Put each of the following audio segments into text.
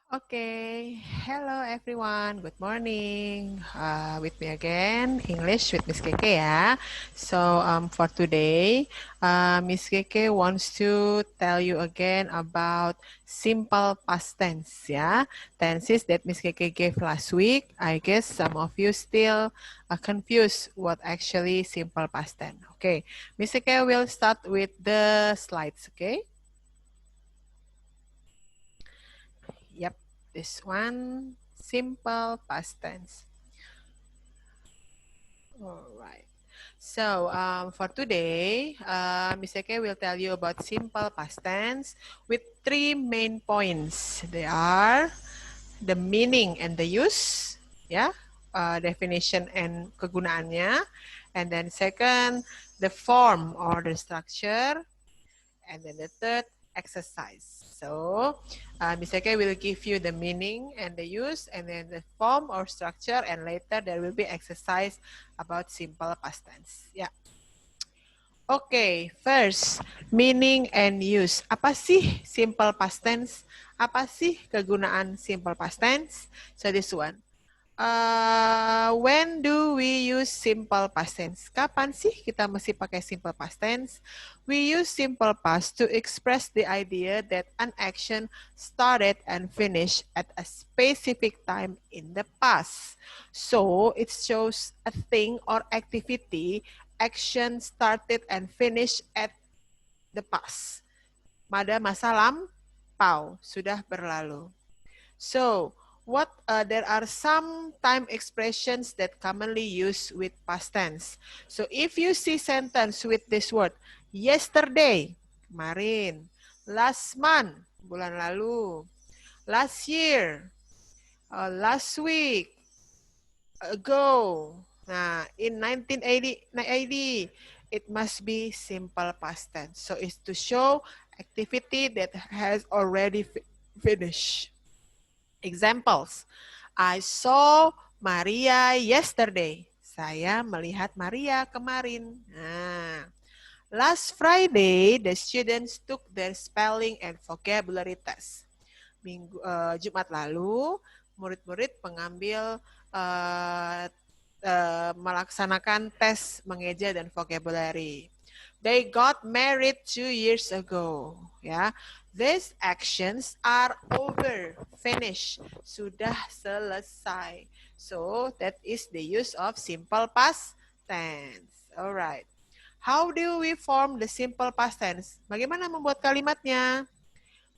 Okay, hello everyone. Good morning. With me again, English with Miss Keke ya. So for today, Miss Keke wants to tell you again about simple past tense ya. Tenses that Miss Keke gave last week. I guess some of you still confused what actually simple past tense. Okay, Miss Keke will start with the slides. Okay. Yep, this one, simple past tense. All right. So for today, Miss Eke will tell you about simple past tense with three main points. They are the meaning and the use, ya, definition and kegunaannya, and then second, the form or the structure, and then the third, exercise. So, Ms. Eke will give you the meaning and the use, and then the form or structure, and later there will be exercise about simple past tense. Ya. Oke, first, meaning and use. Apa sih simple past tense? Apa sih kegunaan simple past tense? So this one. When do we use simple past tense? Kapan sih kita mesti pakai simple past tense? We use simple past to express the idea that an action started and finished at a specific time in the past. So it shows a thing or activity, action started and finished at the past. Pada masa lampau, sudah berlalu. So, there are some time expressions that commonly used with past tense. So, if you see sentence with this word, yesterday, kemarin, last month, bulan lalu, last year, last week, ago. Nah, in 1980, it must be simple past tense. So, it's to show activity that has already finished. Examples. I saw Maria yesterday. Saya melihat Maria kemarin. Nah, last Friday, the students took their spelling and vocabulary test. Jumat lalu, murid-murid pengambil melaksanakan tes mengeja dan vocabulary. They got married 2 years ago. Ya, these actions are over, finished, sudah selesai. So that is the use of simple past tense. Alright. How do we form the simple past tense? Bagaimana membuat kalimatnya?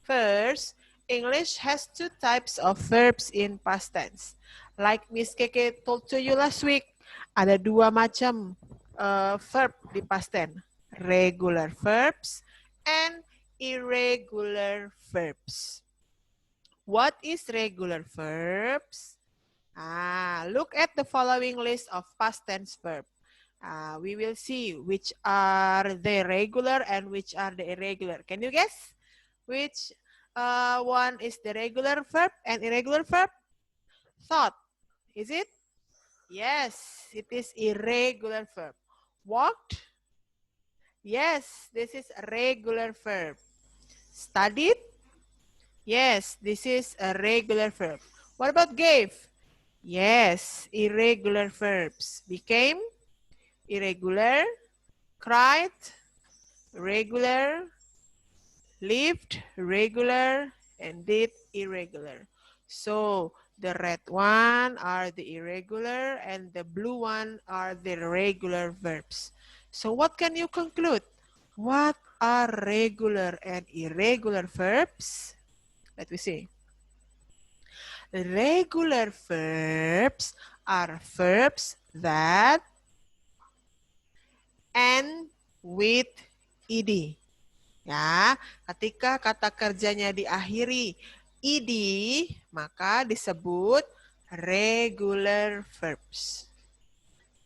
First, English has two types of verbs in past tense. Like Miss Keke told to you last week, ada dua macam verb di past tense. Regular verbs and irregular verbs. What is regular verbs? Look at the following list of past tense verb. We will see which are the regular and which are the irregular. Can you guess which one is the regular verb and irregular verb? Thought. Is it? Yes, it is irregular verb. Walked? Yes, this is a regular verb. Studied? Yes, this is a regular verb. What about gave? Yes, irregular verbs. Became? Irregular. Cried? Regular. Lived? Regular. And did? Irregular. So, the red one are the irregular and the blue one are the regular verbs. So, what can you conclude? What are regular and irregular verbs? Let me see. Regular verbs are verbs that end with ed. Ya, ketika kata kerjanya diakhiri ed, maka disebut regular verbs.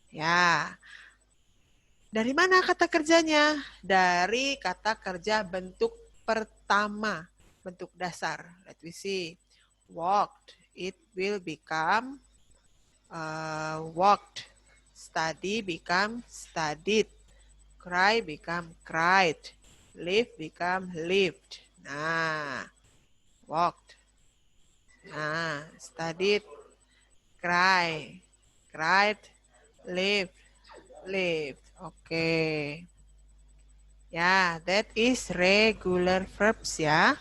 Ya. Dari mana kata kerjanya? Dari kata kerja bentuk pertama, bentuk dasar. Let me see. Walked, it will become walked. Study become studied. Cry become cried. Live become lived. Nah, walked. studied, cry, cried, lived, lived. Okay. Yeah, that is regular verbs ya.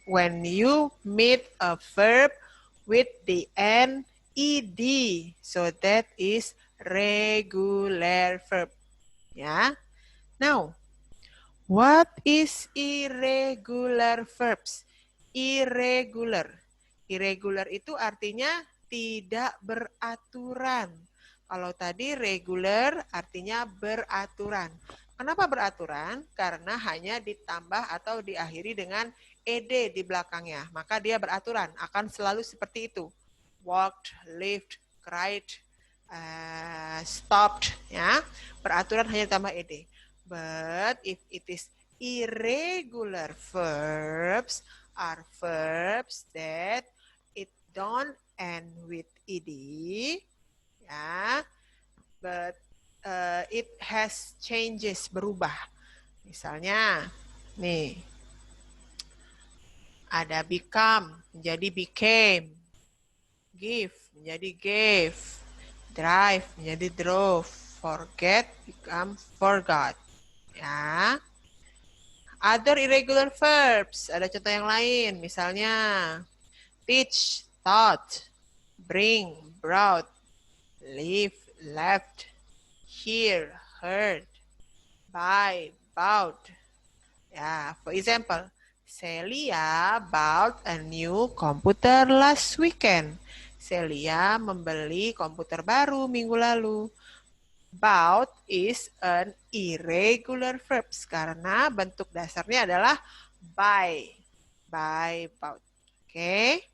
When you meet a verb with the end ed, so that is regular verb. Ya. Now, what is irregular verbs? Irregular. Irregular itu artinya tidak beraturan. Kalau tadi regular artinya beraturan. Kenapa beraturan? Karena hanya ditambah atau diakhiri dengan ed di belakangnya. Maka dia beraturan, akan selalu seperti itu. Walked, lived, cried, stopped, ya. Beraturan hanya ditambah ed. But if it is irregular verbs are verbs that it don't end with ed, ya, but it has changes, berubah. Misalnya, nih, ada become menjadi became, give menjadi gave, drive menjadi drove, forget become forgot. Ya. Other irregular verbs, ada contoh yang lain, misalnya teach, taught, bring, brought, leave, left, hear, heard, buy, bought. Ya, for example, Celia bought a new computer last weekend. Celia membeli komputer baru minggu lalu. Bought is an irregular verb karena bentuk dasarnya adalah buy. Buy, bought. Oke.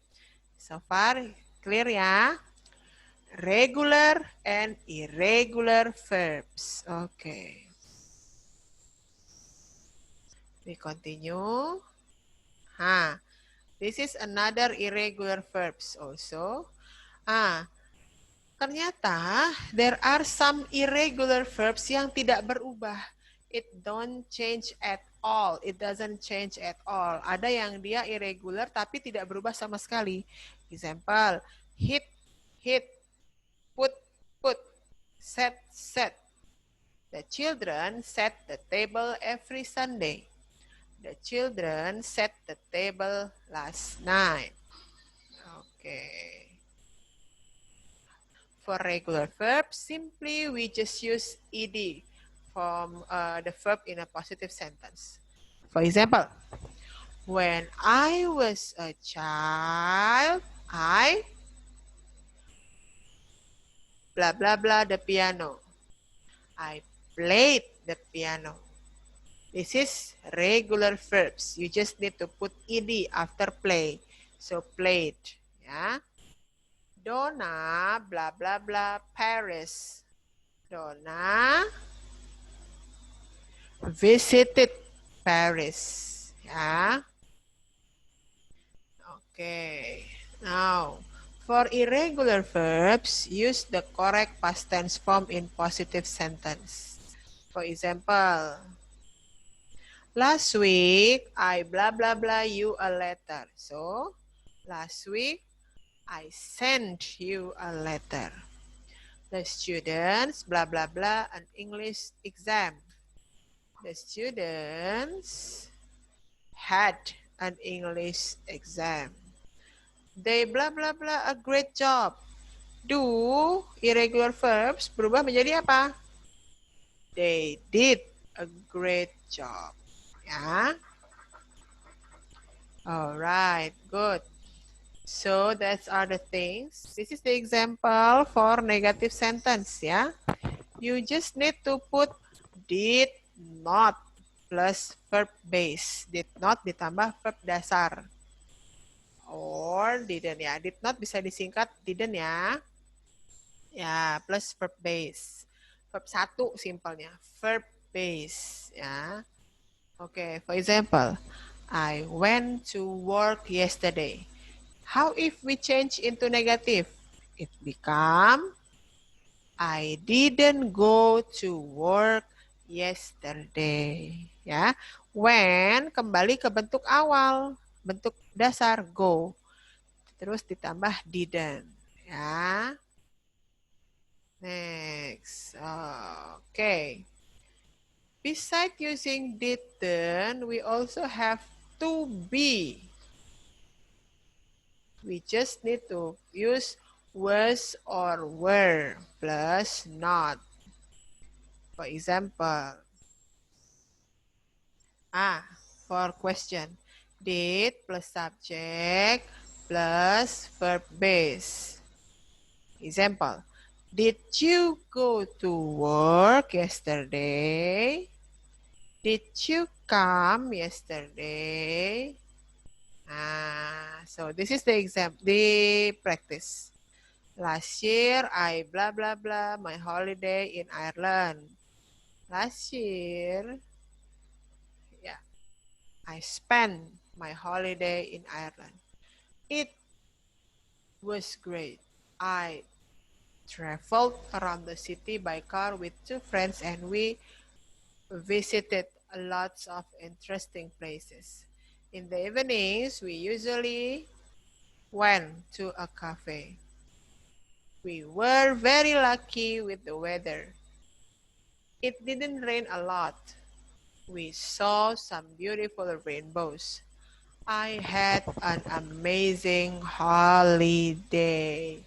So far clear ya? Regular and irregular verbs. Okay. We continue. This is another irregular verbs also. Ternyata there are some irregular verbs yang tidak berubah. It don't change at all. It doesn't change at all. Ada yang dia irregular tapi tidak berubah sama sekali. Example, hit, hit, put, put, set, set. The children set the table every Sunday. The children set the table last night. Okay. For regular verbs, simply we just use ed from the verb in a positive sentence. For example, when I was a child, I blah blah blah the piano. I played the piano. This is regular verbs. You just need to put ed after play. So played, ya. Donna, blah, blah, blah, Paris. Donna visited Paris. Ya. Okay. Now, for irregular verbs, use the correct past tense form in positive sentence. For example, last week, I blah, blah, blah you a letter. So, last week, I sent you a letter. The students, blah, blah, blah, an English exam. The students had an English exam. They, blah, blah, blah, a great job. Do, irregular verbs, berubah menjadi apa? They did a great job. Ya. Alright, good. So that's are the things. This is the example for negative sentence ya. You just need to put did not plus verb base. Did not ditambah verb dasar. Or didn't ya. Did not bisa disingkat didn't ya. Ya, plus verb base. Verb 1 simpelnya. Verb base ya. Okay, for example, I went to work yesterday. How if we change into negative? It become, I didn't go to work yesterday. Ya, when kembali ke bentuk awal, bentuk dasar go. terus ditambah didn't. Ya. Next. Okay. Besides using didn't, we also have to be. We just need to use was or were plus not. For example, for question, did plus subject plus verb base. Example, did you go to work yesterday? Did you come yesterday? So this is the exam, the practice. Last year, I blah, blah, blah, my holiday in Ireland. Last year, yeah, I spent my holiday in Ireland. It was great. I traveled around the city by car with two friends and we visited lots of interesting places. In the evenings, we usually went to a cafe. We were very lucky with the weather. It didn't rain a lot. We saw some beautiful rainbows. I had an amazing holiday.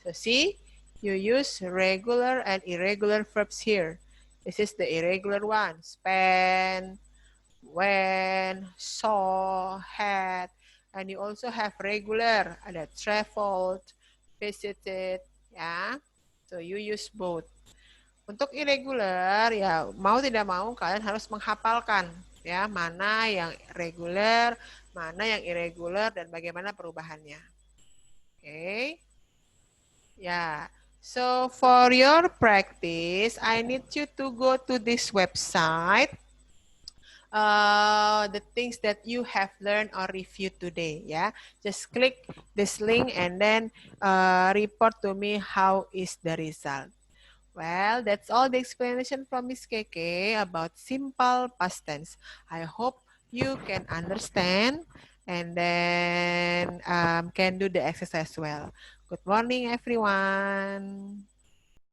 So see, you use regular and irregular verbs here. This is the irregular one. Spend, went, saw, had. And you also have regular. Ada traveled, visited, ya. So you use both. Untuk irregular, ya mau tidak mau kalian harus menghafalkan ya mana yang reguler, mana yang irregular dan bagaimana perubahannya. Okay? Yeah. So for your practice, I need you to go to this website. The things that you have learned or reviewed today. Yeah, just click this link and then report to me how is the result. Well, that's all the explanation from Miss Keke about simple past tense. I hope you can understand and then can do the exercise well. Good morning, everyone.